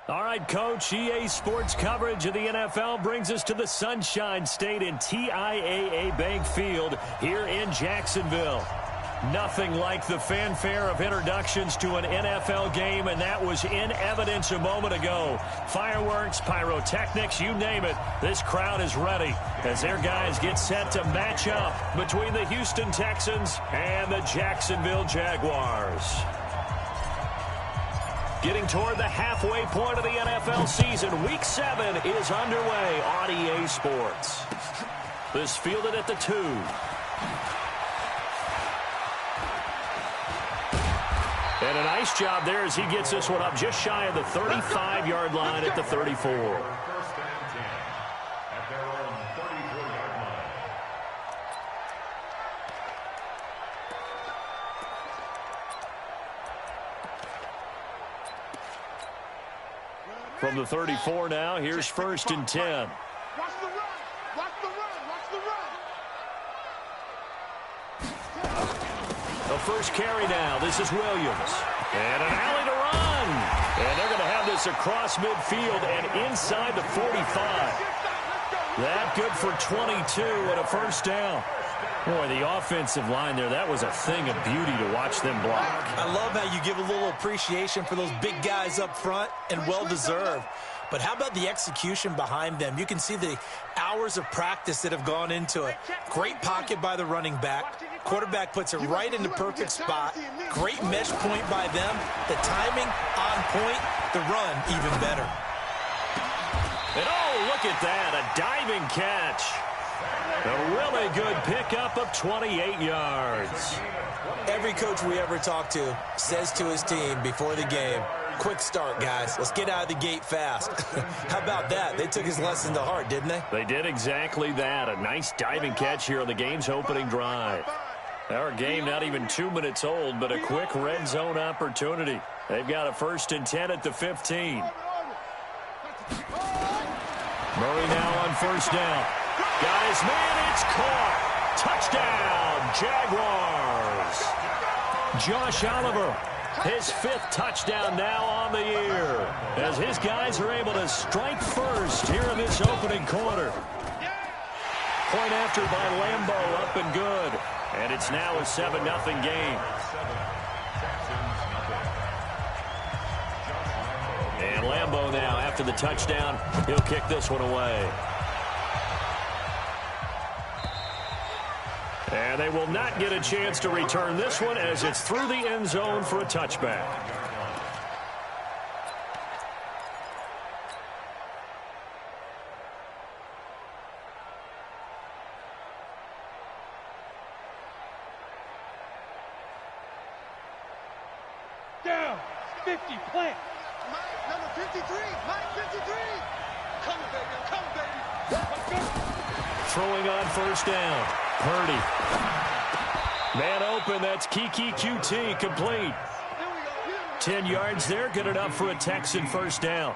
All right, Coach, EA Sports coverage of the NFL brings us to the Sunshine State in TIAA Bank Field here in Jacksonville. Nothing like the fanfare of introductions to an NFL game, and that was in evidence a moment ago. Fireworks, pyrotechnics, you name it. This crowd is ready as their guys get set to match up between the Houston Texans and the Jacksonville Jaguars. Getting toward the halfway point of the NFL season, Week 7 is underway on EA Sports. This fielded at the 2. And a nice job there as he gets this one up just shy of the 35-yard line at the 34. From the 34 now, here's 1st and 10. Watch the run. Watch the run. Watch the run. The first carry now. This is Williams. And an alley to run. And they're going to have this across midfield and inside the 45. That good for 22 and a first down. Boy, the offensive line there, that was a thing of beauty to watch them block. I love how you give a little appreciation for those big guys up front, and well-deserved. But how about the execution behind them? You can see the hours of practice that have gone into it. Great pocket by the running back. Quarterback puts it right in the perfect spot. Great mesh point by them. The timing on point. The run even better. And oh, look at that, a diving catch. A really good pickup of 28 yards. Every coach we ever talk to says to his team before the game, quick start, guys. Let's get out of the gate fast. How about that? They took his lesson to heart, didn't they? They did exactly that. A nice diving catch here on the game's opening drive. Our game not even 2 minutes old, but a quick red zone opportunity. They've got a 1st and 10 at the 15. Murray now on 1st down. Got his man, it's caught. Touchdown, Jaguars. Josh Oliver, his 5th touchdown now on the year, as his guys are able to strike first here in this opening quarter. Point after by Lambeau, up and good. And it's now a 7-0 game. And Lambeau now, after the touchdown, he'll kick this one away. And they will not get a chance to return this one as it's through the end zone for a touchback. Down. 50. Plant. Mike, number 53. Mike, 53. Come on, baby. Come on, baby. Let's go. Throwing on 1st down. Purdy. Man open, that's Kiki QT, complete. 10 yards there, good enough for a Texan 1st down.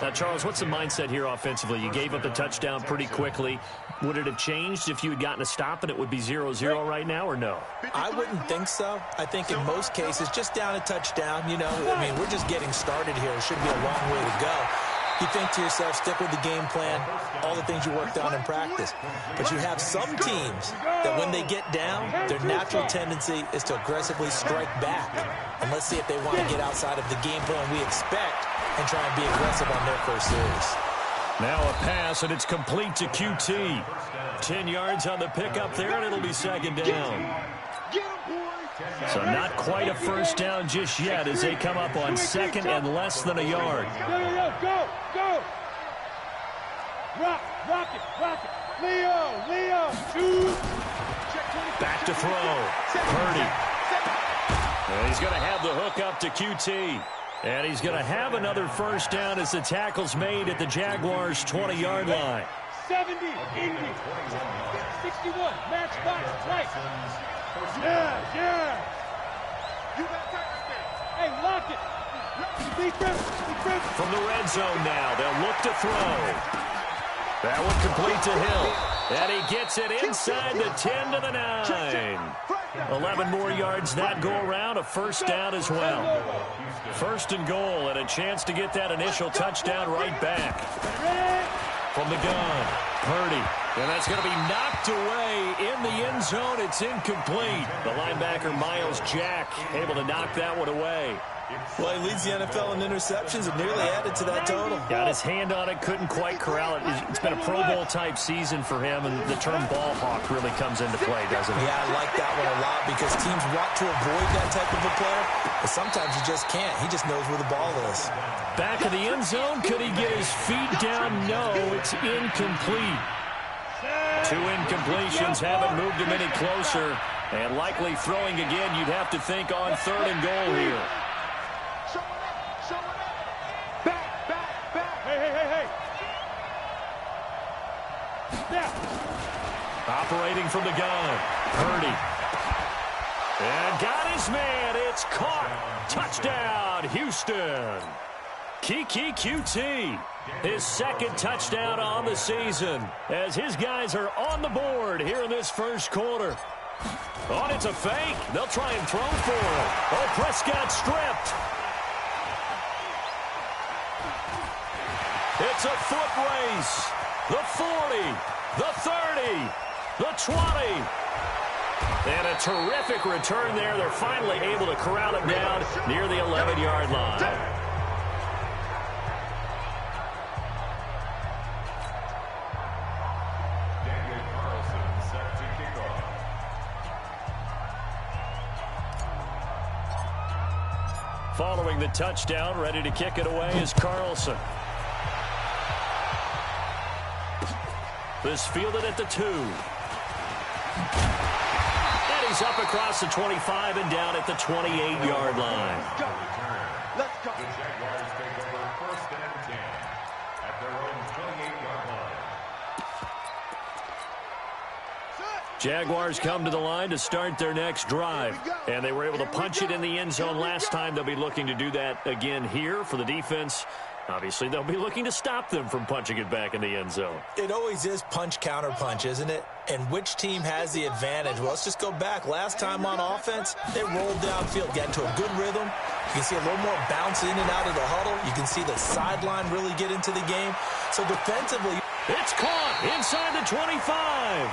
Now, Charles, what's the mindset here offensively? You gave up the touchdown pretty quickly. Would it have changed if you had gotten a stop and it would be 0-0 right now, or no? I wouldn't think so. I think in most cases, just down a touchdown, you know, I mean, we're just getting started here. It should be a long way to go. You think to yourself, stick with the game plan, all the things you worked on in practice. But you have some teams that when they get down, their natural tendency is to aggressively strike back. And let's see if they want to get outside of the game plan we expect and try and be aggressive on their first series. Now a pass, and it's complete to QT. 10 yards on the pickup there, and it'll be 2nd down. So not quite a 1st down just yet as they come up on 2nd and less than a yard. Go. Rock it. Leo. 2. Back to throw. Purdy. And he's going to have the hook up to QT. And he's going to have another 1st down as the tackle's made at the Jaguars' 20-yard line. 70, 80, 61, match box, right. Yeah. You got time. Hey, lock it. From the red zone now, they'll look to throw. That one complete to Hill. And he gets it inside the 10 to the 9. 11 more yards that go around, a first down as well. First and goal, and a chance to get that initial touchdown right back. From the gun, Purdy. And that's going to be knocked away in the end zone. It's incomplete. The linebacker, Miles Jack, able to knock that one away. Well, he leads the NFL in interceptions and nearly added to that total. Got his hand on it, couldn't quite corral it. It's been a Pro Bowl-type season for him, and the term ball hawk really comes into play, doesn't it? Yeah, I like that one a lot because teams want to avoid that type of a player, but sometimes you just can't. He just knows where the ball is. Back of the end zone. Could he get his feet down? No, it's incomplete. 2 incompletions haven't moved him any closer, and likely throwing again, you'd have to think on 3rd and goal here. Operating from the gun, Purdy. And got his man. It's caught. Touchdown, Houston. Kiki QT, his 2nd touchdown on the season, as his guys are on the board here in this first quarter. Oh, it's a fake. They'll try and throw for it. Oh, Prescott stripped. It's a foot race. The 40, the 30, the 20. And a terrific return there. They're finally able to corral it down near the 11-yard line. Following the touchdown, ready to kick it away is Carlson. This fielded at the 2. And he's up across the 25 and down at the 28-yard line. Let's go. The Jaguars take over 1st and 10 at their own 28-yard line. Jaguars come to the line to start their next drive. And they were able to punch it in the end zone last time. They'll be looking to do that again here for the defense. Obviously, they'll be looking to stop them from punching it back in the end zone. It always is punch-counter-punch, isn't it? And which team has the advantage? Well, let's just go back. Last time on offense, they rolled downfield, got into a good rhythm. You can see a little more bounce in and out of the huddle. You can see the sideline really get into the game. So defensively, it's caught inside the 25.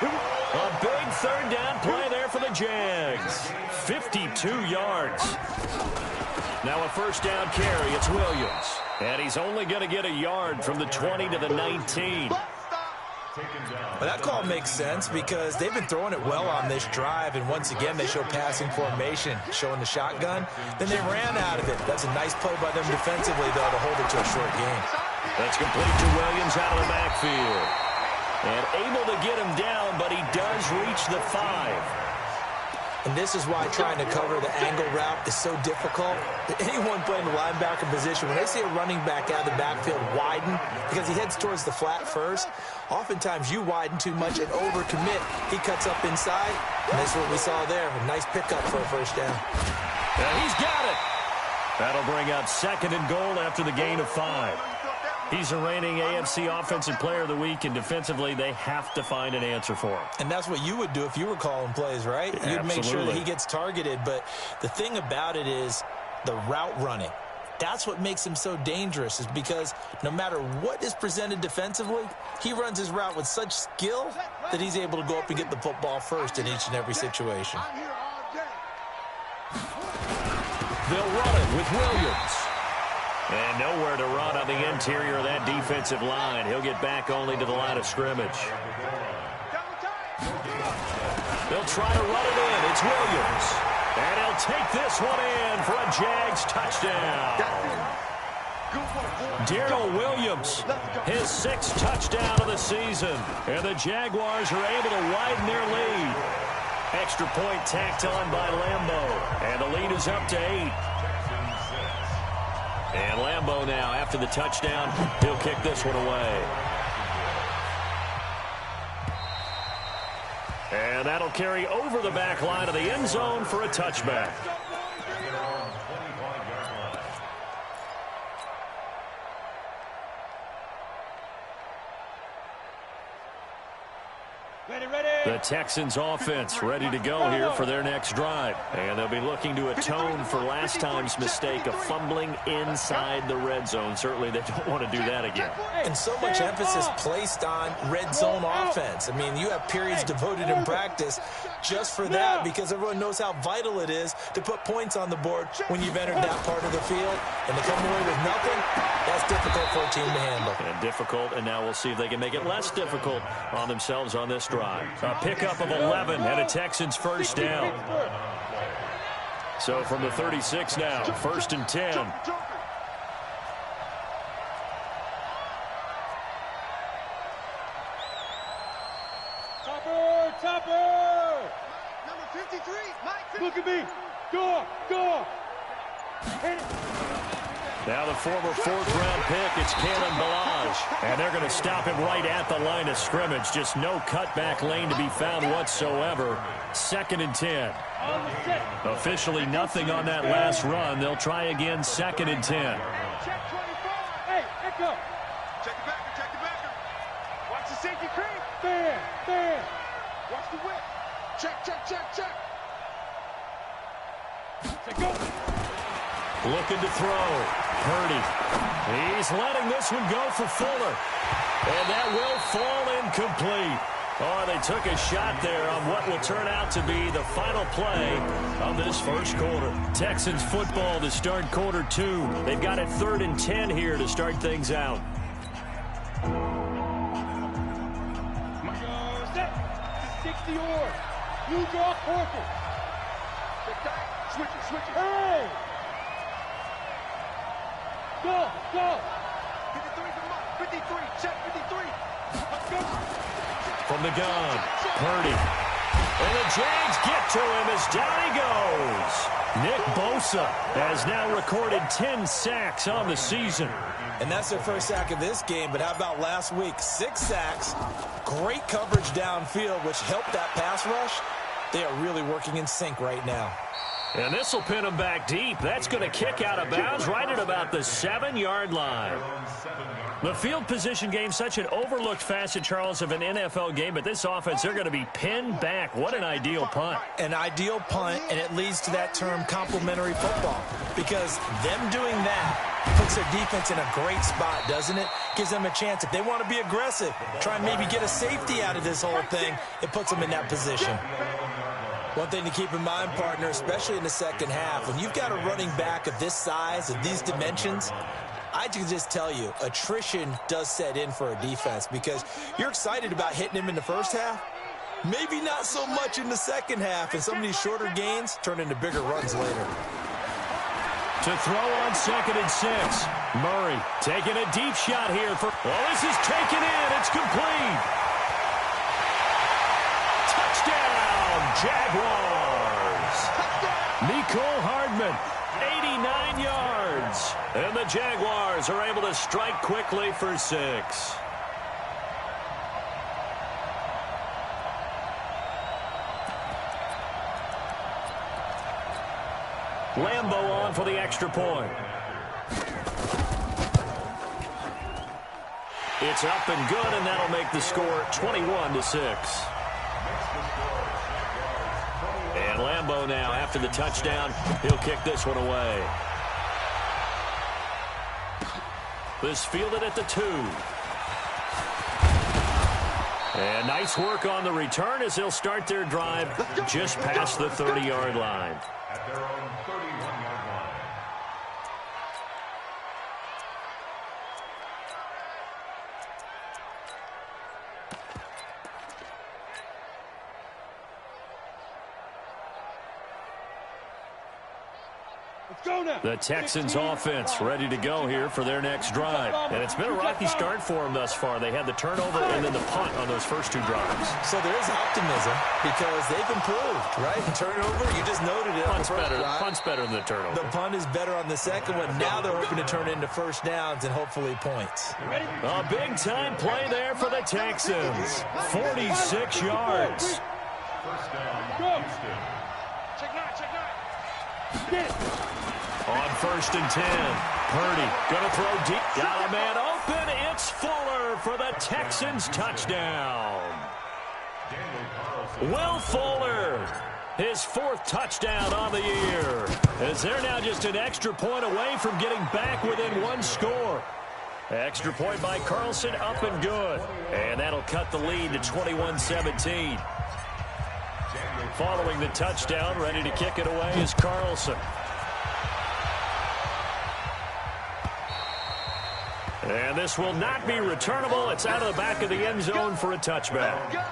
A big 3rd down play there for the Jags. 52 yards. Now a 1st down carry. It's Williams. And he's only going to get a yard from the 20 to the 19. Well, that call makes sense because they've been throwing it well on this drive, and once again they show passing formation, showing the shotgun. Then they ran out of it. That's a nice play by them defensively, though, to hold it to a short game. That's complete to Williams out of the backfield. And able to get him down, but he does reach the 5. And this is why trying to cover the angle route is so difficult. Anyone playing the linebacker position, when they see a running back out of the backfield widen, because he heads towards the flat first, oftentimes you widen too much and overcommit. He cuts up inside, and that's what we saw there. A nice pickup for a 1st down. And he's got it. That'll bring up 2nd and goal after the gain of 5. He's the reigning AFC Offensive Player of the Week, and defensively, they have to find an answer for him. And that's what you would do if you were calling plays, right? You'd make sure that he gets targeted. But the thing about it is the route running. That's what makes him so dangerous, is because no matter what is presented defensively, he runs his route with such skill that he's able to go up and get the football first in each and every situation. They'll run it with Williams. And nowhere to run on the interior of that defensive line. He'll get back only to the line of scrimmage. They'll try to run it in. It's Williams. And he'll take this one in for a Jags touchdown. Darrell Williams, his 6th touchdown of the season. And the Jaguars are able to widen their lead. Extra point tacked on by Lambo. And the lead is up to 8. And Lambo now, after the touchdown, he'll kick this one away. And that'll carry over the back line of the end zone for a touchback. The Texans offense ready to go here for their next drive. And they'll be looking to atone for last time's mistake of fumbling inside the red zone. Certainly they don't want to do that again. And so much emphasis placed on red zone offense. I mean, you have periods devoted in practice just for that because everyone knows how vital it is to put points on the board when you've entered that part of the field. And to come away with nothing, that's difficult for a team to handle. And difficult, and now we'll see if they can make it less difficult on themselves on this drive. A pickup of 11 and a Texans first down. So from the 36 now, 1st and 10. Topper! Number 53, Mike. Look at me. Go. Hit it. Now the former 4th-round pick, it's Kalen Ballage. And they're going to stop him right at the line of scrimmage. Just no cutback lane to be found whatsoever. 2nd and 10. Officially nothing on that last run. They'll try again, 2nd and 10. Check 25. Hey, echo. Check the backer. Watch the safety creep. Fan. Watch the whip. Check. Say go. Looking to throw. Purdy. He's letting this one go for Fuller. And that will fall incomplete. Oh, they took a shot there on what will turn out to be the final play of this first quarter. Texans football to start quarter 2. They've got it 3rd and 10 here to start things out. Set. 60 or. You draw Corker. Switch it. Hey! Go! 53 for Mike. 53. Check 53. Let's go. From the gun, Purdy. And the Jags get to him as down he goes. Nick Bosa has now recorded 10 sacks on the season. And that's their first sack of this game, but how about last week? 6 sacks, great coverage downfield, which helped that pass rush. They are really working in sync right now. And this will pin him back deep. That's going to kick out of bounds right at about the 7-yard line. The field position game, such an overlooked facet, Charles, of an NFL game. But this offense, they're going to be pinned back. What an ideal punt. An ideal punt, and it leads to that term complementary football. Because them doing that puts their defense in a great spot, doesn't it? Gives them a chance. If they want to be aggressive, try and maybe get a safety out of this whole thing, it puts them in that position. One thing to keep in mind, partner, especially in the second half, when you've got a running back of this size, of these dimensions, I can just tell you, attrition does set in for a defense because you're excited about hitting him in the first half. Maybe not so much in the second half, and some of these shorter gains turn into bigger runs later. To throw on 2nd and 6. Murray taking a deep shot here. Oh, this is taken in. It's complete. Touchdown, Jaguars. Mecole Hardman, 89 yards. And the Jaguars are able to strike quickly for 6. Lambeau on for the extra point. It's up and good, and that'll make the score 21-6. And Lambeau now, after the touchdown, he'll kick this one away. This fielded at the 2. And nice work on the return as they'll start their drive just past the 30-yard line. At their own 31-yard line. The Texans offense ready to go here for their next drive. And it's been a rocky start for them thus far. They had the turnover and then the punt on those first 2 drives. So there is optimism because they've improved, right? The turnover, you just noted it. Punt's better than the turnover. The punt is better on the second one. Now they're hoping to turn into first downs and hopefully points. A big-time play there for the Texans. 46 yards. First down, Houston. Check 9. Get it. On 1st and 10, Purdy going to throw deep. Got a man open. It's Fuller for the Texans touchdown. Will Fuller, his 4th touchdown on the year, as they're now just an extra point away from getting back within 1 score. Extra point by Carlson, up and good. And that'll cut the lead to 21-17. Following the touchdown, ready to kick it away is Carlson. And this will not be returnable. It's out of the back of the end zone for a touchback.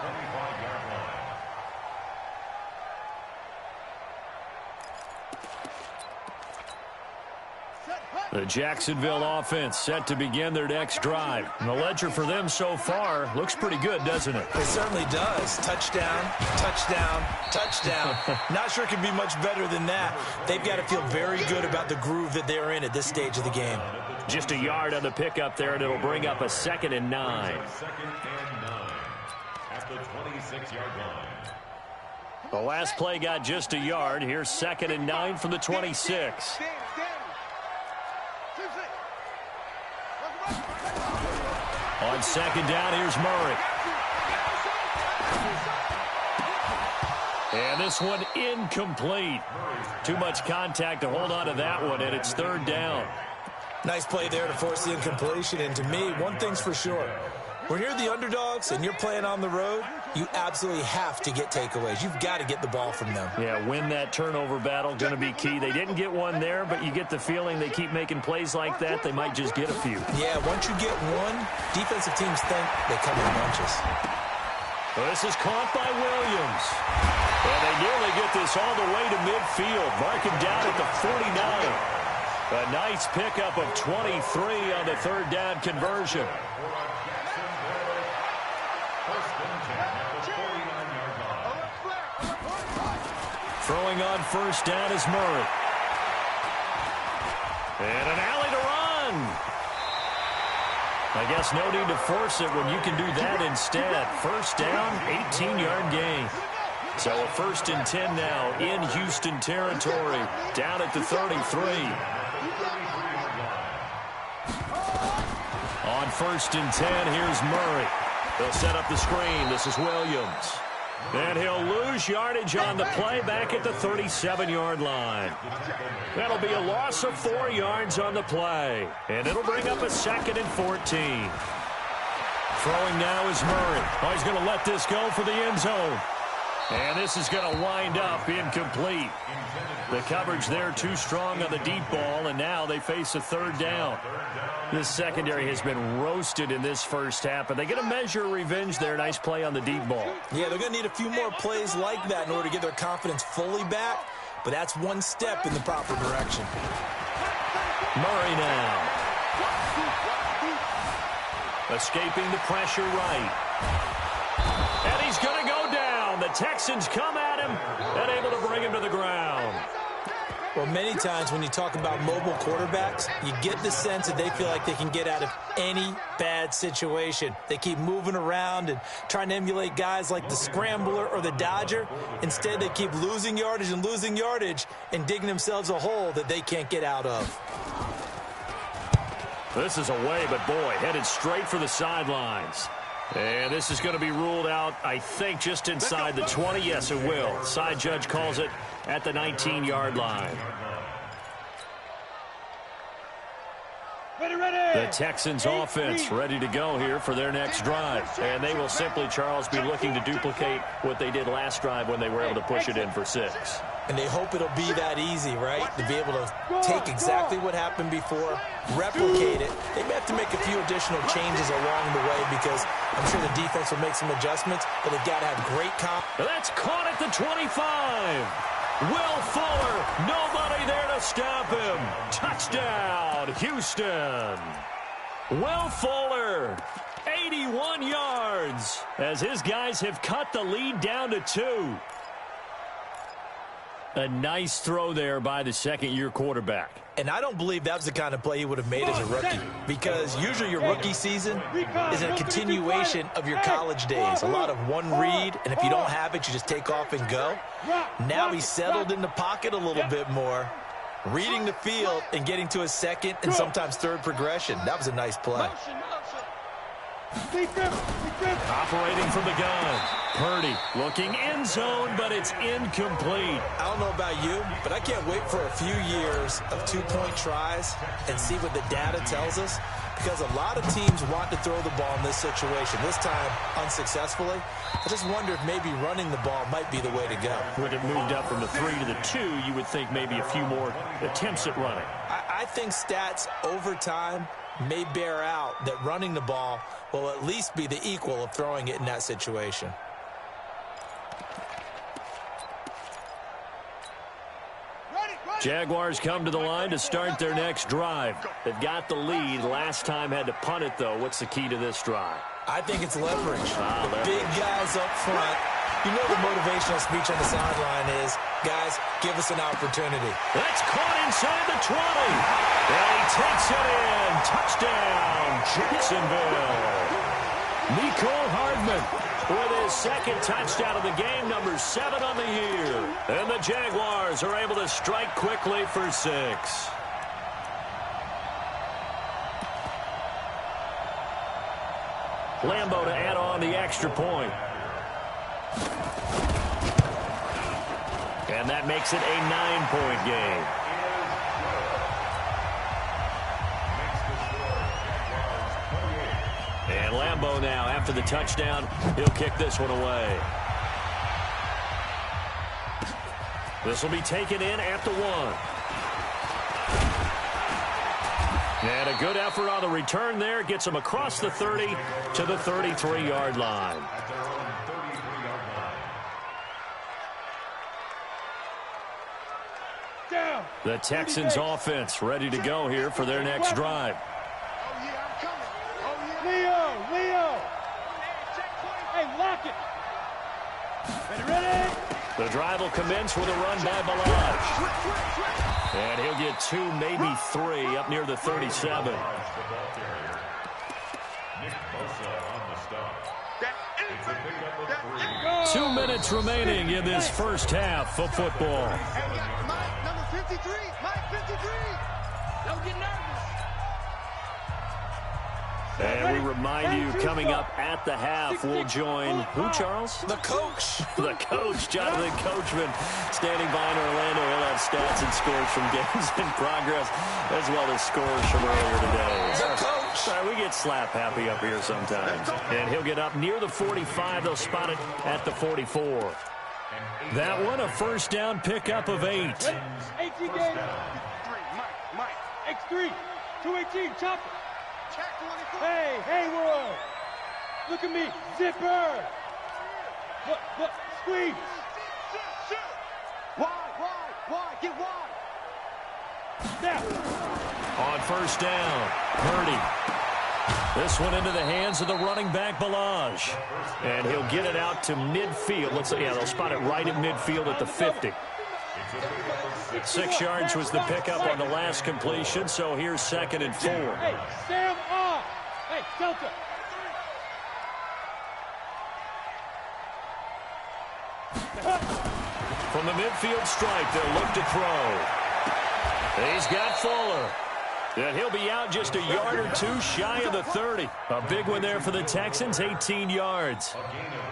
The Jacksonville offense set to begin their next drive. And the ledger for them so far looks pretty good, doesn't it? It certainly does. Touchdown, touchdown, touchdown. Not sure it can be much better than that. They've got to feel very good about the groove that they're in at this stage of the game. Just a yard on the pickup there, and it'll bring up a 2nd and 9. 2nd and 9 at the 26-yard line. The last play got just a yard. Here's 2nd and 9 from the 26. On 2nd down, here's Murray. And this one incomplete. Too much contact to hold on to that one, and it's 3rd down. Nice play there to force the incompletion. And to me, one thing's for sure. When you're the underdogs and you're playing on the road, you absolutely have to get takeaways. You've got to get the ball from them. Yeah, win that turnover battle, going to be key. They didn't get one there, but you get the feeling they keep making plays like that, they might just get a few. Yeah, once you get one, defensive teams think they come in bunches. Well, this is caught by Williams. And they nearly get this all the way to midfield. Mark him down at the 49. A nice pickup of 23 on the 3rd down conversion. Throwing on 1st down is Murray. And an alley to run. I guess no need to force it when you can do that instead. 1st down, 18-yard gain. So a 1st and 10 now in Houston territory, down at the 33. On 1st and 10, here's Murray. They'll set up the screen. This is Williams. And he'll lose yardage on the play back at the 37-yard line. That'll be a loss of 4 yards on the play. And it'll bring up a 2nd and 14. Throwing now is Murray. Oh, he's going to let this go for the end zone. And this is going to wind up incomplete. The coverage there too strong on the deep ball, and now they face a 3rd down. This secondary has been roasted in this first half, but they get a measure of revenge there. Nice play on the deep ball. Yeah, they're going to need a few more plays like that in order to get their confidence fully back, but that's one step in the proper direction. Murray now. Escaping the pressure right. And he's going to go down. The Texans come at him and able to bring him to the ground. Well, many times when you talk about mobile quarterbacks, you get the sense that they feel like they can get out of any bad situation. They keep moving around and trying to emulate guys like the Scrambler or the Dodger. Instead, they keep losing yardage and digging themselves a hole that they can't get out of. This is away, but boy, headed straight for the sidelines. And this is going to be ruled out, I think, just inside the 20. Yes, it will. Side judge calls it at the 19-yard line. The Texans offense ready to go here for their next drive. And they will simply, Charles, be looking to duplicate what they did last drive when they were able to push it in for 6. And they hope it'll be that easy, right? To be able to take exactly what happened before, replicate it. They may have to make a few additional changes along the way because I'm sure the defense will make some adjustments, but they've got to have great confidence. That's caught at the 25. Will Fuller, nobody there to stop him. Touchdown, Houston. Will Fuller, 81 yards, as his guys have cut the lead down to 2. A nice throw there by the second-year quarterback. And I don't believe that was the kind of play he would have made as a rookie, because usually your rookie season is a continuation of your college days. A lot of one read, and if you don't have it, you just take off and go. Now he's settled in the pocket a little bit more, reading the field and getting to a second and sometimes third progression. That was a nice play. Operating from the gun. Purdy looking end zone, but it's incomplete. I don't know about you, but I can't wait for a few years of two-point tries and see what the data tells us, because a lot of teams want to throw the ball in this situation, this time unsuccessfully. I just wonder if maybe running the ball might be the way to go. When it moved up from the 3 to the 2, you would think maybe a few more attempts at running. I think stats over time may bear out that running the ball will at least be the equal of throwing it in that situation. Jaguars come to the line to start their next drive. They've got the lead. Last time had to punt it, though. What's the key to this drive? I think it's leverage. The big guys up front. You know the motivational speech on the sideline is, guys, give us an opportunity. That's caught inside the 20. And he takes it in. Touchdown, Jacksonville. Nicole Hardman with his second touchdown of the game, number 7 on the year. And the Jaguars are able to strike quickly for 6. Lambeau to add on the extra point. And that makes it a 9-point game. And Lambeau now, after the touchdown, he'll kick this one away. This will be taken in at the 1. And a good effort on the return there. Gets him across the 30 to the 33-yard line. The Texans offense ready to go here for their next drive. Leo! Hey, lock it! Ready? The drive will commence with a run by Balaj. And he'll get 2, maybe 3, up near the 37. 2 minutes remaining in this first half of football. Mike, number 53! Mike, 53! Don't get nervous! And we remind you, coming up at the half, we'll join who, Charles? The coach. The coach, Jonathan Coachman, standing by in Orlando. He'll have stats and scores from games in progress, as well as scores from earlier today. The coach. Sorry, we get slap happy up here sometimes. And he'll get up near the 45. They'll spot it at the 44. That one, a first down pickup of 8. 18 game. Mike. X3. 218. Chop it. Hey, world. Look at me. Zipper. Look. Squeeze. Wide. Get wide. Snap. On first down, Purdy. This one into the hands of the running back, Balaj. And he'll get it out to midfield. They'll spot it right at midfield at the 50. 6 yards was the pickup on the last completion, so here's 2nd and 4. Hey, Sam off. Hey, Delta. From the midfield stripe, they'll look to throw. He's got Fuller. And he'll be out just a yard or 2 shy of the 30. A big one there for the Texans, 18 yards.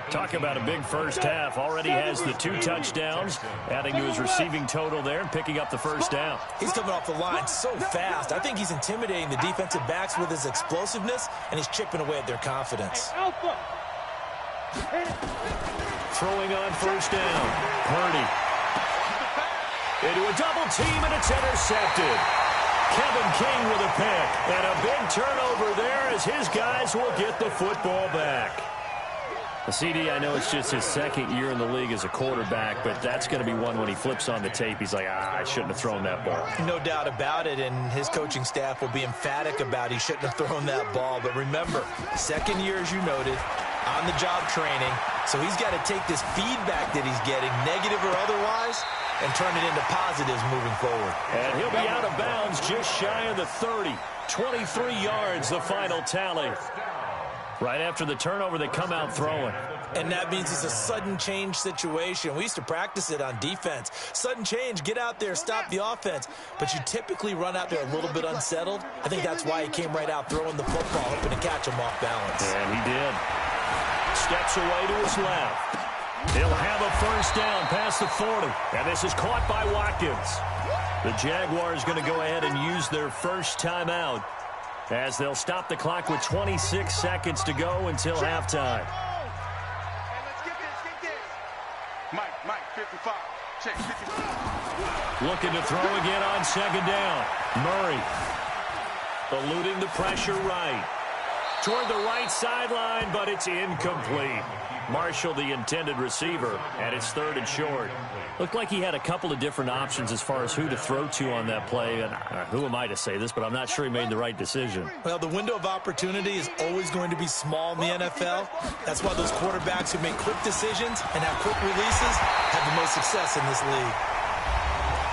Talk about a big first half. Already has the 2 touchdowns, adding to his receiving total there and picking up the first down. He's coming off the line so fast. I think he's intimidating the defensive backs with his explosiveness, and he's chipping away at their confidence. Alpha. Throwing on first down, Purdy. Into a double team, and it's intercepted. Kevin King with a pick, and a big turnover there as his guys will get the football back. CD, I know it's just his 2nd year in the league as a quarterback, but that's going to be one when he flips on the tape. He's like, I shouldn't have thrown that ball. No doubt about it, and his coaching staff will be emphatic about he shouldn't have thrown that ball. But remember, 2nd year, as you noted, on-the-job training, so he's got to take this feedback that he's getting, negative or otherwise, and turn it into positives moving forward. And he'll be out of bounds just shy of the 30. 23 yards, the final tally. Right after the turnover, they come out throwing. And that means it's a sudden change situation. We used to practice it on defense. Sudden change, get out there, stop the offense. But you typically run out there a little bit unsettled. I think that's why he came right out throwing the football, hoping to catch him off balance. And he did. Steps away to his left. He'll have a first down past the 40. And this is caught by Watkins. The Jaguars going to go ahead and use their first timeout, as they'll stop the clock with 26 seconds to go until halftime. Hey, let's get this. Mike, 55. Check, 55. Looking to throw again on second down. Murray eluding the pressure right. Toward the right sideline, but it's incomplete. Marshall, the intended receiver, and it's 3rd and short. Looked like he had a couple of different options as far as who to throw to on that play. And who am I to say this, but I'm not sure he made the right decision. Well, the window of opportunity is always going to be small in the NFL. That's why those quarterbacks who make quick decisions and have quick releases have the most success in this league.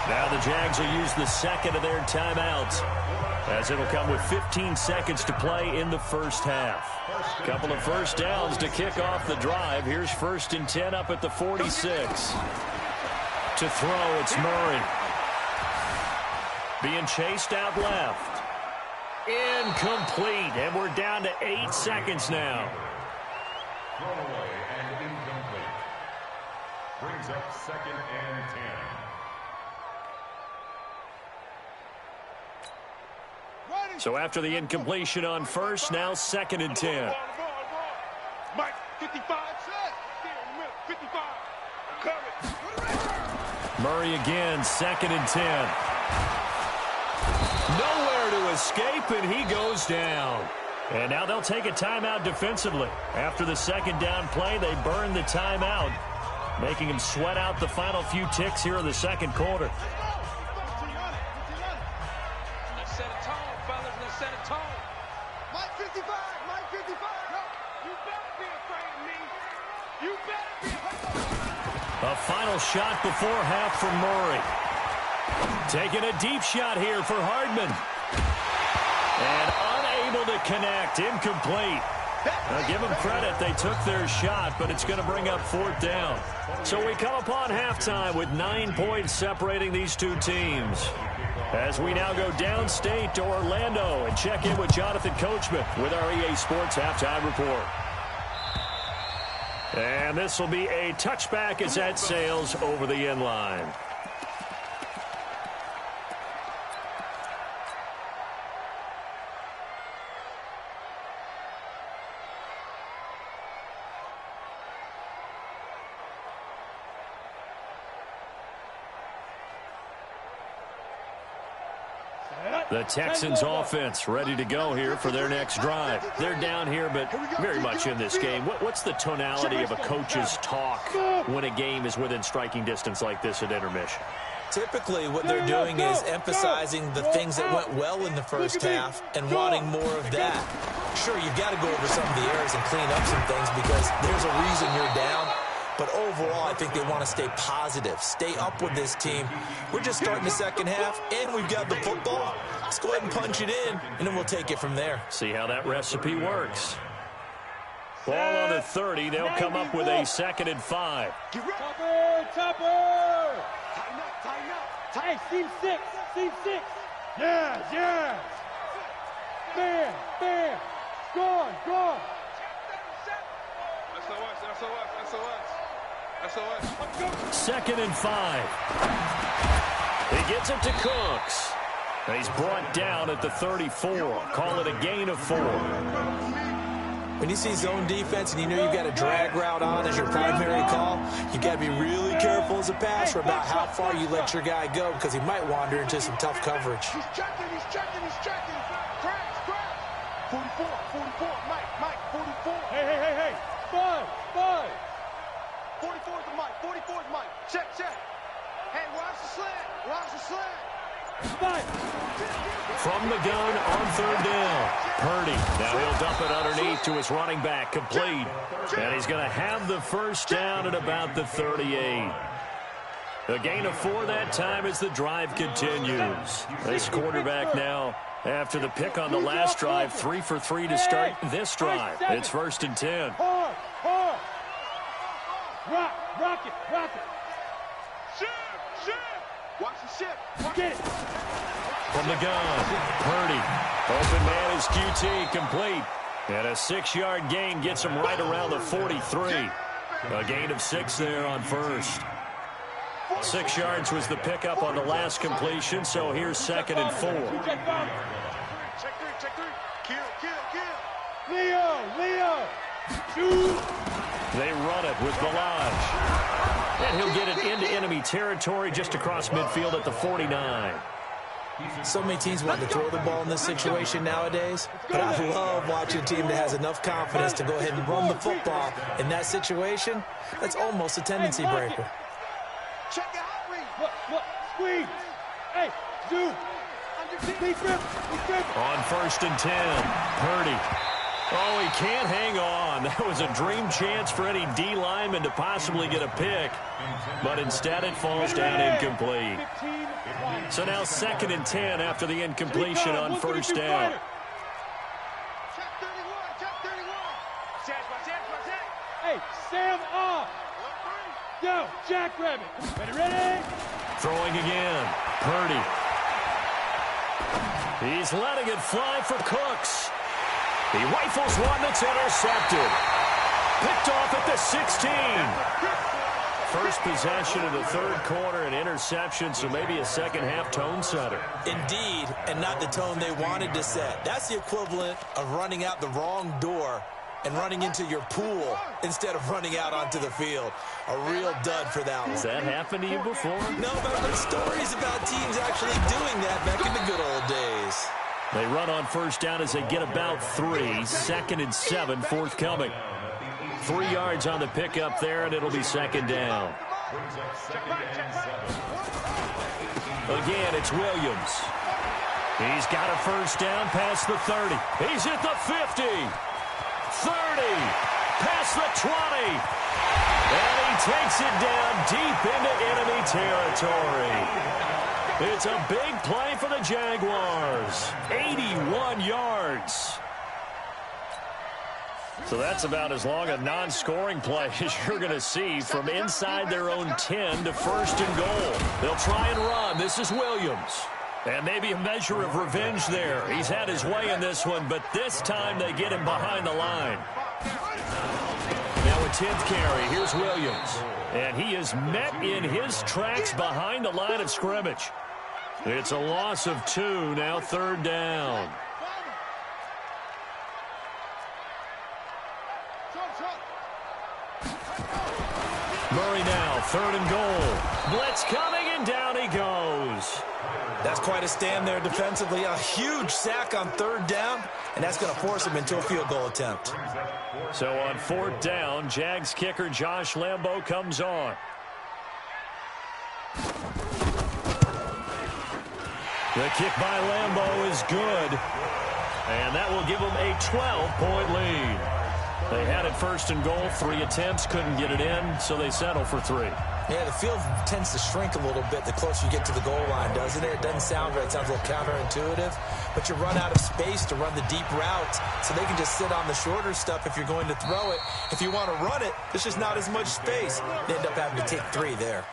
Now the Jags will use the second of their timeouts, as it'll come with 15 seconds to play in the first half. Couple of first downs to kick off the drive. Here's 1st and 10 up at the 46. To throw, it's Murray. Being chased out left. Incomplete, and we're down to 8 seconds now. Throwaway and incomplete. Brings up 2nd and 10. So after the incompletion on first, now 2nd and 10. Mike, 55. 55. Cover. Murray again, 2nd and 10. Nowhere to escape, and he goes down. And now they'll take a timeout defensively. After the second down play, they burn the timeout, making him sweat out the final few ticks here in the second quarter. Mike 55, Mike 55. You better be afraid of me. You better be afraid. A final shot before half from Murray. Taking a deep shot here for Hardman. And unable to connect. Incomplete. Now give them credit. They took their shot, but it's going to bring up 4th down. So we come upon halftime with 9 points separating these two teams, as we now go downstate to Orlando and check in with Jonathan Coachman with our EA Sports Halftime Report. And this will be a touchback as that sails over the end line. The Texans offense ready to go here for their next drive. They're down here, but very much in this game. What's the tonality of a coach's talk when a game is within striking distance like this at intermission? Typically, what they're doing is emphasizing the things that went well in the first half and wanting more of that. Sure, you've got to go over some of the errors and clean up some things because there's a reason you're down. But overall, I think they want to stay positive, stay up with this team. We're just starting the second half, and we've got the football. Let's go ahead and punch it in, and then we'll take it from there. See how that recipe works. Ball on the 30. They'll come up with a 2nd and 5. Topper! Tighten up. Hey, seam 6. Yeah. Bam. Gone. SOS. 2nd and 5. He gets it to Cooks. He's brought down at the 34. Call it a gain of 4. When you see zone defense and you know you've got a drag route on as your primary call, you've got to be really careful as a passer about how far you let your guy go because he might wander into some tough coverage. He's checking. Crash. 44. Mike, 44. Hey. 5. 44 is the Mike. Check. Hey, watch the slant. From the gun on 3rd down. Purdy. Now he'll dump it underneath to his running back. Complete. And he's going to have the first down at about the 38. A gain of 4 that time as the drive continues. This quarterback now After the pick on the last drive, 3 for 3 to start this drive. It's 1st and 10. Hard. Rock it. Ship. Watch the ship. Get it. From the gun, Purdy. Open man is QT, complete. And a 6-yard gain gets him right around the 43. A gain of 6 there on first. 6 yards was the pickup on the last completion, so here's 2nd and 4. Check three. Kill. Leo. Shoot. They run it with Balaj. And he'll get it into enemy territory just across midfield at the 49. So many teams want to throw the ball in this situation nowadays, but I love watching a team that has enough confidence to go ahead and run the football. In that situation, that's almost a tendency breaker. Check it out, look, squeeze. Hey, zoom. He grip. On 1st and 10, Purdy. Oh, he can't hang on. That was a dream chance for any D lineman to possibly get a pick, but instead it falls down incomplete. So now 2nd and 10 after the incompletion on 1st down. Check 31. Hey, Sam off. Yo, Jackrabbit. Ready? Throwing again. Purdy. He's letting it fly for Cooks. He rifles one that's intercepted. Picked off at the 16. First possession of the 3rd quarter, an interception, so maybe a second-half tone setter. Indeed, and not the tone they wanted to set. That's the equivalent of running out the wrong door and running into your pool instead of running out onto the field. A real dud for that one. Has that happened to you before? No, but I've heard stories about teams actually doing that back in the good old days. They run on 1st down as they get about 3. 2nd and 7 forthcoming. 3 yards on the pickup there, and it'll be 2nd down. Again, it's Williams. He's got a 1st down past the 30. He's at the 50. 30. Past the 20. And he takes it down deep into enemy territory. It's a big play for the Jaguars. 81 yards. So that's about as long a non-scoring play as you're going to see from inside their own 10 to 1st and goal. They'll try and run. This is Williams. And maybe a measure of revenge there. He's had his way in this one, but this time they get him behind the line. Now a 10th carry. Here's Williams. And he is met in his tracks behind the line of scrimmage. It's a loss of 2, now 3rd down. Murray now, 3rd and goal. Blitz coming, and down he goes. That's quite a stand there defensively. A huge sack on 3rd down, and that's going to force him into a field goal attempt. So on 4th down, Jags kicker Josh Lambo comes on. The kick by Lambo is good, and that will give them a 12-point lead. They had it 1st and goal, 3 attempts, couldn't get it in, so they settle for 3. Yeah, the field tends to shrink a little bit the closer you get to the goal line, doesn't it? It doesn't sound right. It sounds a little counterintuitive, but you run out of space to run the deep routes, so they can just sit on the shorter stuff if you're going to throw it. If you want to run it, there's just not as much space. They end up having to take 3 there.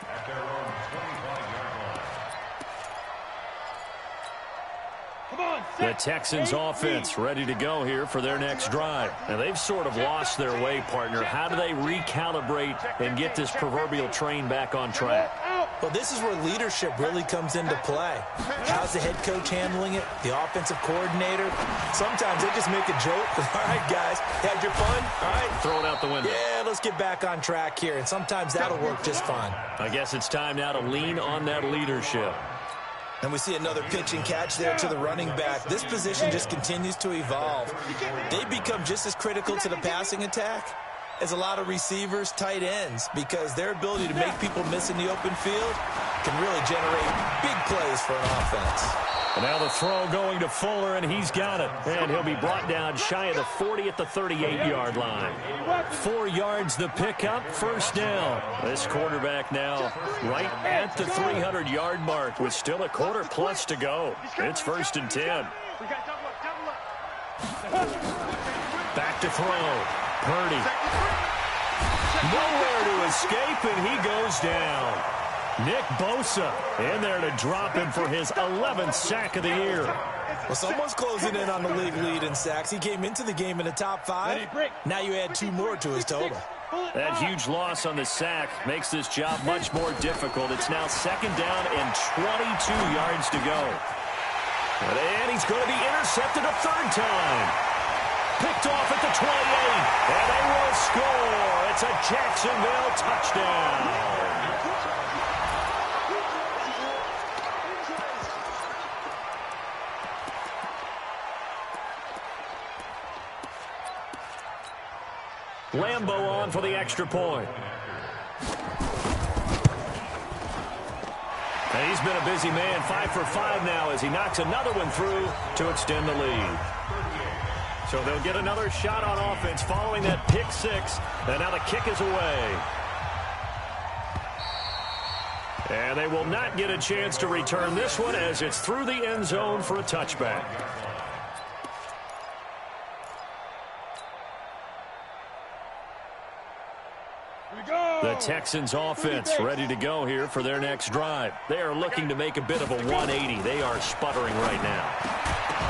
The Texans offense ready to go here for their next drive. And they've sort of lost their way, partner. How do they recalibrate and get this proverbial train back on track? Well, this is where leadership really comes into play. How's the head coach handling it? The offensive coordinator? Sometimes they just make a joke. All right, guys, had your fun? All right. Throw it out the window. Yeah, let's get back on track here. And sometimes that'll work just fine. I guess it's time now to lean on that leadership. And we see another pitch and catch there to the running back. This position just continues to evolve. They become just as critical to the passing attack as a lot of receivers, tight ends, because their ability to make people miss in the open field can really generate big plays for an offense. And now the throw going to Fuller, and he's got it. And he'll be brought down shy of the 40 at the 38-yard line. 4 yards the pickup, first down. This quarterback now right at the 300-yard mark with still a quarter plus to go. It's 1st and 10. Back to throw. Purdy. Nowhere to escape, and he goes down. Nick Bosa in there to drop him for his 11th sack of the year. Well, someone's closing in on the league lead in sacks. He came into the game in the top 5. Now you add 2 more to his total. That huge loss on the sack makes this job much more difficult. It's now 2nd down and 22 yards to go. And he's going to be intercepted a 3rd time. Picked off at the 28, and they will score. It's a Jacksonville touchdown. Lambeau on for the extra point. And he's been a busy man, 5 for 5 now as he knocks another one through to extend the lead. So they'll get another shot on offense following that pick 6. And now the kick is away. And they will not get a chance to return this one as it's through the end zone for a touchback. The Texans offense ready to go here for their next drive. They are looking to make a bit of a 180. They are sputtering right now.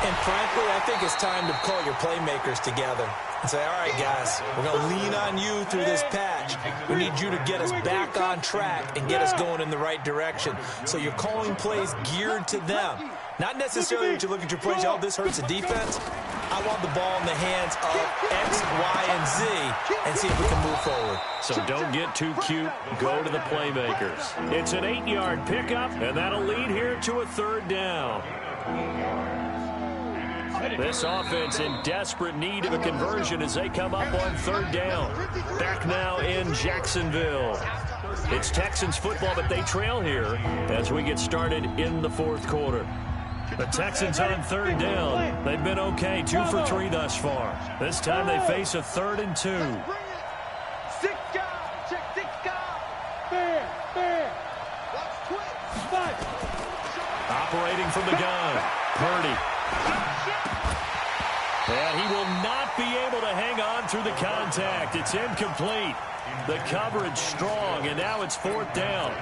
And frankly, I think it's time to call your playmakers together and say, all right, guys, we're going to lean on you through this patch. We need you to get us back on track and get us going in the right direction. So you're calling plays geared to them. Not necessarily that you look at your plays, oh, this hurts the defense. I want the ball in the hands of X, Y, and Z and see if we can move forward. So don't get too cute. Go to the playmakers. It's an 8-yard pickup, and that'll lead here to a 3rd down. This offense in desperate need of a conversion as they come up on 3rd down. Back now in Jacksonville. It's Texans football, but they trail here as we get started in the 4th quarter. The Texans on 3rd down. They've been okay, 2 for 3 thus far. This time they face a 3rd and 2. Operating from the gun, Purdy. And he will not be able to hang on through the contact. It's incomplete. The coverage strong, and now it's 4th down.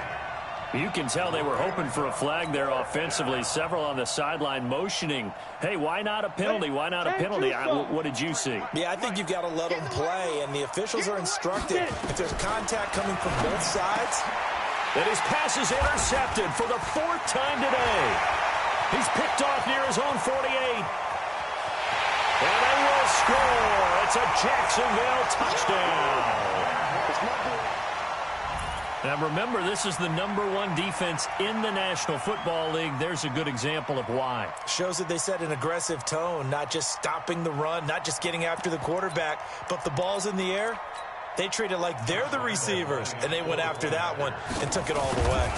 You can tell they were hoping for a flag there offensively. Several on the sideline motioning, hey, why not a penalty? Why not a penalty? What did you see? Yeah, I think you've got to let them play, and the officials are instructed. If there's contact coming from both sides. And his pass is intercepted for the 4th time today. He's picked off near his own 48. And they will score. It's a Jacksonville touchdown. Now, remember, this is the #1 defense in the National Football League. There's a good example of why. Shows that they set an aggressive tone, not just stopping the run, not just getting after the quarterback, but the ball's in the air. They treat it like they're the receivers, and they went after that one and took it all the way.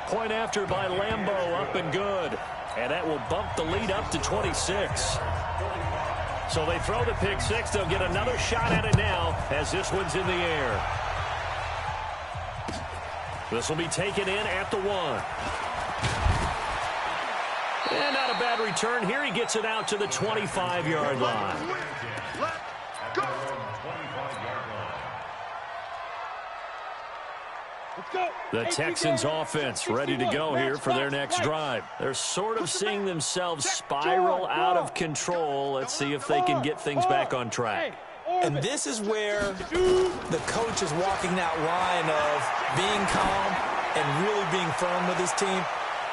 Point after by Lambeau, up and good. And that will bump the lead up to 26. So they throw the pick 6. They'll get another shot at it now as this one's in the air. This will be taken in at the 1. And not a bad return. Here he gets it out to the 25-yard line. The Texans offense ready to go here for their next drive. They're sort of seeing themselves spiral out of control. Let's see if they can get things back on track. And this is where the coach is walking that line of being calm and really being firm with his team.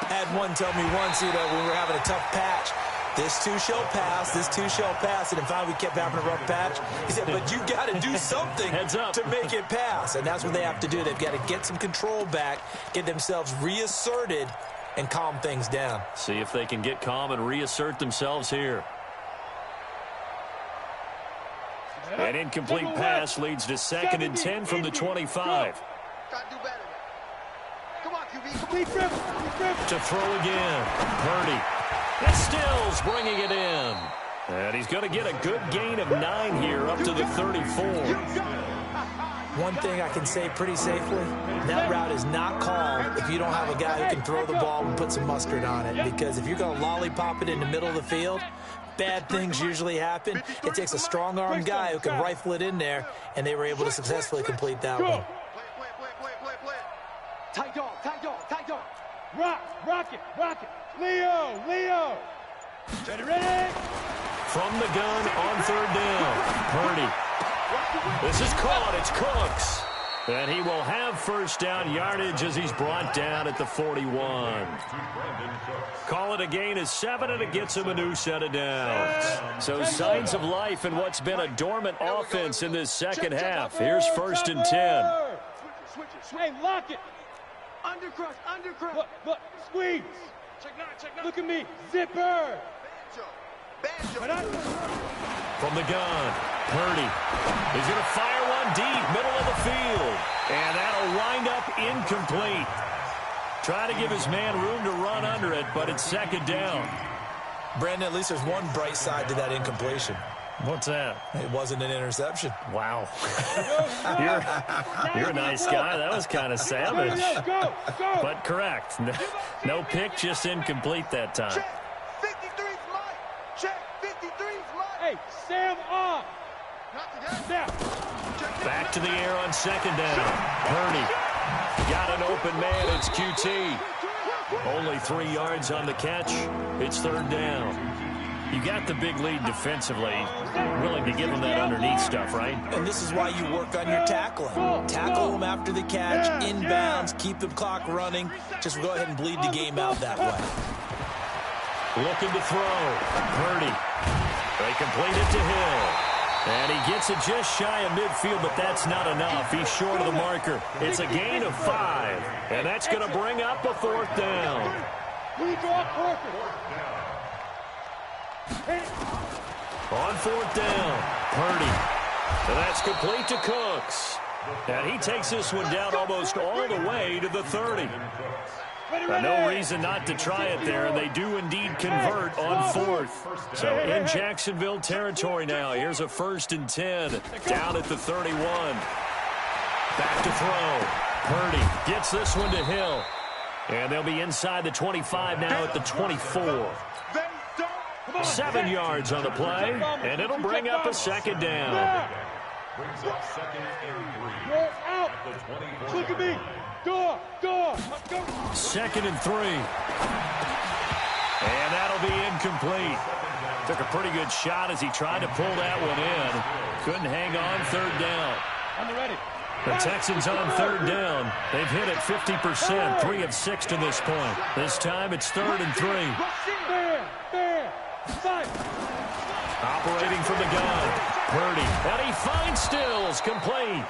I had one tell me once, when we were having a tough patch, this too shall pass, this too shall pass. And finally we kept having a rough patch. He said, but you got to do something to make it pass. And that's what they have to do. They've got to get some control back, get themselves reasserted, and calm things down. See if they can get calm and reassert themselves here. An incomplete pass leads to 2nd and 10 from the 25. To throw again. Purdy. And Stills bringing it in. And he's going to get a good gain of 9 here up to the 34. One thing I can say pretty safely, that route is not called if you don't have a guy who can throw the ball and put some mustard on it. Because if you're going to lollipop it in the middle of the field, bad things usually happen. It takes a strong-armed guy who can rifle it in there, and they were able to successfully complete that one. Tight dog. Rock it. Leo. Ready? From the gun on 3rd down. Purdy. This is caught. It's Cooks. And he will have 1st down yardage as he's brought down at the 41. Call it a gain of 7, and it gets him a new set of downs. So signs of life in what's been a dormant offense in this second half. Here's 1st and 10. Hey, lock it. Undercrush. Look, squeeze. Look at me. Zipper. From the gun, Purdy. He's going to fire one deep, middle of the field. And that'll wind up incomplete. Trying to give his man room to run under it, but it's 2nd down. Brandon, at least there's one bright side to that incompletion. What's that? It wasn't an interception. Wow. You're a nice guy. That was kind of savage. Go. But correct. No pick, just incomplete that time. Hey, Sam off. Back to the air on 2nd down. Purdy. Got an open man. It's QT. Only 3 yards on the catch. It's 3rd down. You got the big lead defensively. Willing to give them that underneath stuff, right? And this is why you work on your tackling. Tackle them after the catch, inbounds, keep the clock running. Just go ahead and bleed the game out that way. Looking to throw. Purdy. They complete it to Hill. And he gets it just shy of midfield, but that's not enough. He's short of the marker. It's a gain of 5. And that's going to bring up a 4th down. On 4th down, Purdy. And that's complete to Cooks. And he takes this one down almost all the way to the 30. No reason not to try it there, and they do indeed convert on 4th. So in Jacksonville territory now. Here's a 1st and 10 down at the 31. Back to throw. Purdy gets this one to Hill. And they'll be inside the 25 now at the 24. 7 yards on the play, and it'll bring up a 2nd down. Brings up 2nd and 3. You're out. Look at me. Door. 2nd and 3. And that'll be incomplete. Took a pretty good shot as he tried to pull that one in. Couldn't hang on 3rd down. I'm ready. The Texans on 3rd down. They've hit it 50%, 3 of 6 to this point. This time it's 3rd and 3. Fair. Operating from the gun, Purdy. And he finds Stills, complete.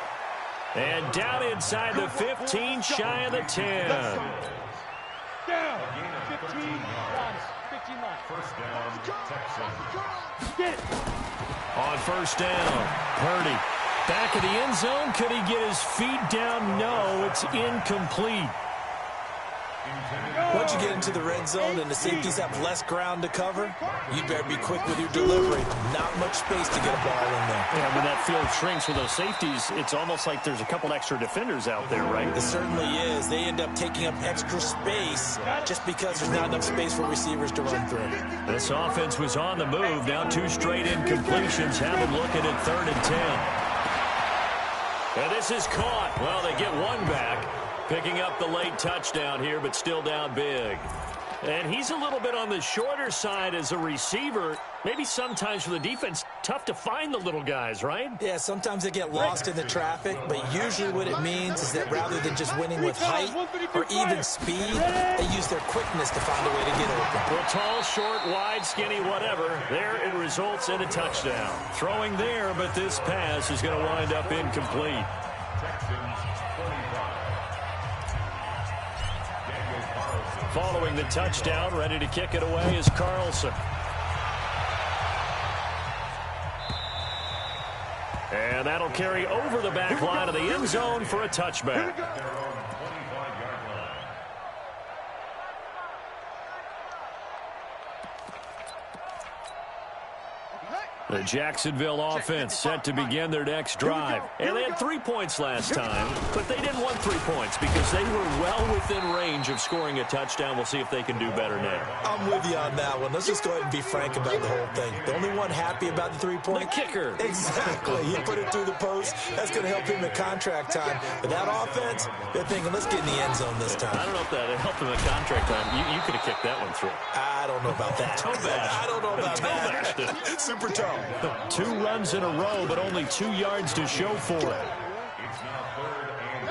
And down inside the 15, shy of the 10. Down. 15 lines. 15 lines. 1st down, Texans. Get it. On 1st down, Purdy. Back in the end zone. Could he get his feet down? No, it's incomplete. Once you get into the red zone and the safeties have less ground to cover, you better be quick with your delivery. Not much space to get a ball in there. Yeah, when that field shrinks with those safeties, it's almost like there's a couple extra defenders out there, right? It certainly is. They end up taking up extra space just because there's not enough space for receivers to run through. This offense was on the move. Now 2 straight incompletions have them looking at 3rd and 10. And this is caught. Well, they get one back. Picking up the late touchdown here, but still down big. And he's a little bit on the shorter side as a receiver. Maybe sometimes for the defense, tough to find the little guys, right? Yeah, sometimes they get lost in the traffic, but usually what it means is that rather than just winning with height or even speed, they use their quickness to find a way to get open. Well, tall, short, wide, skinny, whatever. There it results in a touchdown. Throwing there, but this pass is going to wind up incomplete. Following the touchdown, ready to kick it away is Carlson. And that'll carry over the back line of the end zone for a touchback. The Jacksonville offense set to begin their next drive. And they had 3 points last time, but they didn't want 3 points because they were well within range of scoring a touchdown. We'll see if they can do better now. I'm with you on that one. Let's just go ahead and be frank about the whole thing. The only one happy about the 3-point? The kicker. Exactly. He put it through the post. That's going to help him in contract time. But that offense, they're thinking, let's get in the end zone this time. I don't know if that helped him in contract time. You could have kicked that one through. I don't know about that. Toe bash. I don't know about that. Super toe. 2 runs in a row, but only 2 yards to show for it.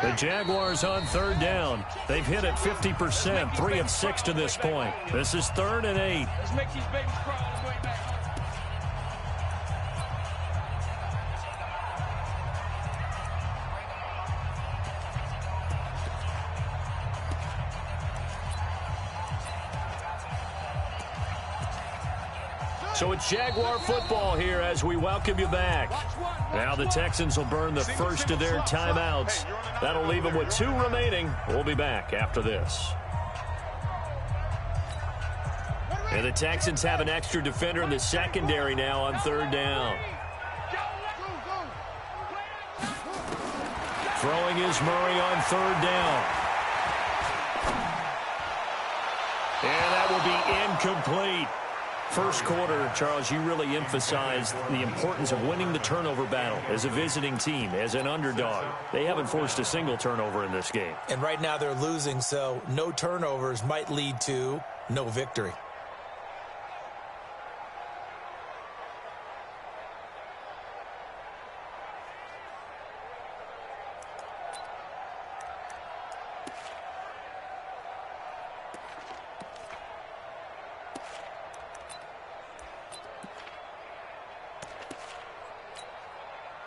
The Jaguars on 3rd down. They've hit it 50%, 3 of 6 to this point. This is 3rd and 8. Let's make these babies cry on the way back. So it's Jaguar football here as we welcome you back. Now the Texans will burn the first of their timeouts. That'll leave them with 2 remaining. We'll be back after this. And the Texans have an extra defender in the secondary now on 3rd down. Throwing is Murray on 3rd down. And that will be incomplete. First quarter, Charles, you really emphasized the importance of winning the turnover battle as a visiting team, as an underdog. They haven't forced a single turnover in this game. And right now they're losing, so no turnovers might lead to no victory.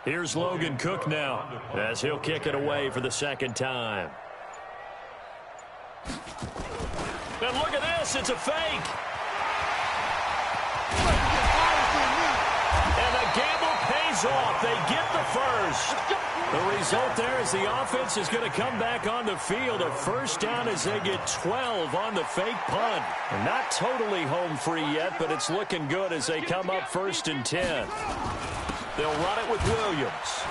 Here's Logan Cook now as he'll kick it away for the 2nd time. And look at this. It's a fake. And the gamble pays off. They get the first. The result there is the offense is going to come back on the field. A first down as they get 12 on the fake punt. And not totally home free yet, but it's looking good as they come up 1st and 10. They'll run it with Williams.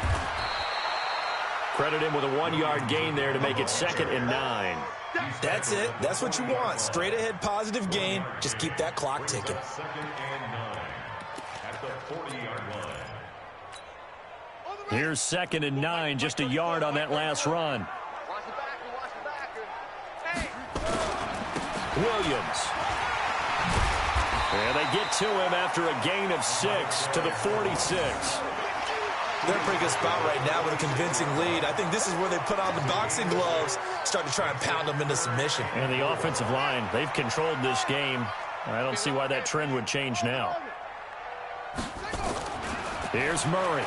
Credit him with a 1-yard gain there to make it 2nd and 9. That's it. That's what you want. Straight ahead positive gain. Just keep that clock ticking. 2nd and 9 at the 40-yard line. Here's 2nd and 9, just a yard on that last run. Williams. And they get to him after a gain of 6 to the 46. They're in a pretty good spot right now with a convincing lead. I think this is where they put on the boxing gloves, start to try and pound them into submission. And the offensive line, they've controlled this game. I don't see why that trend would change now. Here's Murray.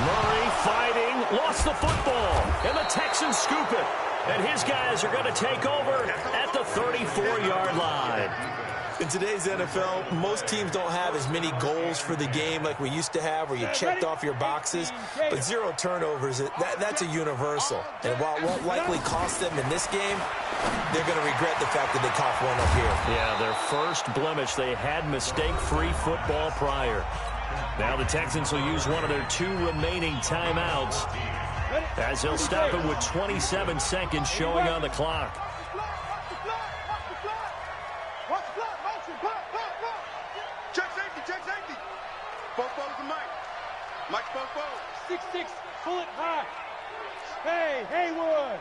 Murray fighting, lost the football, and the Texans scoop it. And his guys are going to take over at the 34-yard line. In today's NFL, most teams don't have as many goals for the game like we used to have where you checked off your boxes. But 0 turnovers, that's a universal. And while it won't likely cost them in this game, they're going to regret the fact that they coughed one up here. Yeah, their first blemish. They had mistake-free football prior. Now the Texans will use one of their 2 remaining timeouts as they'll stop it with 27 seconds showing on the clock. Check safety, check safety. Bofo's the Mike. Mike's Bofo. 6'6", pull it high. Hey, Haywood.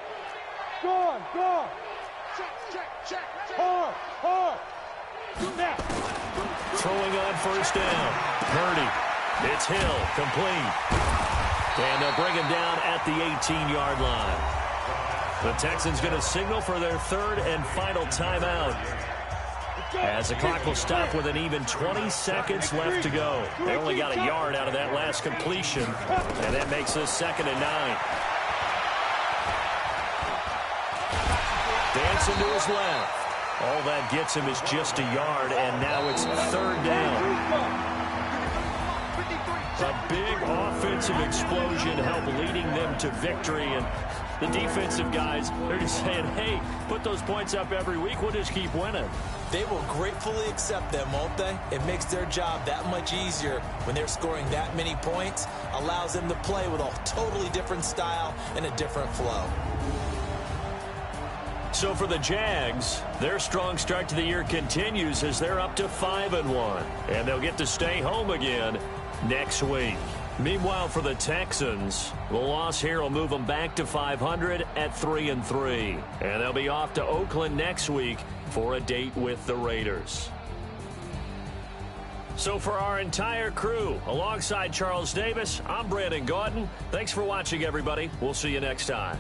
Gone. Check. Hard. Now. Throwing on 1st down. Purdy. It's Hill, complete. And they'll bring him down at the 18-yard line. The Texans going to signal for their 3rd and final timeout, as the clock will stop with an even 20 seconds left to go. They only got a yard out of that last completion, and that makes this 2nd and 9. Dancing to his left. All that gets him is just a yard, and now it's 3rd down. A big offense offensive explosion help leading them to victory. And the defensive guys, they're just saying, hey, put those points up every week. We'll just keep winning. They will gratefully accept them, won't they? It makes their job that much easier when they're scoring that many points. Allows them to play with a totally different style and a different flow. So for the Jags, their strong start to the year continues as they're up to 5-1. And they'll get to stay home again next week. Meanwhile, for the Texans, the loss here will move them back to 500 at 3-3. And they'll be off to Oakland next week for a date with the Raiders. So for our entire crew, alongside Charles Davis, I'm Brandon Gaudin. Thanks for watching, everybody. We'll see you next time.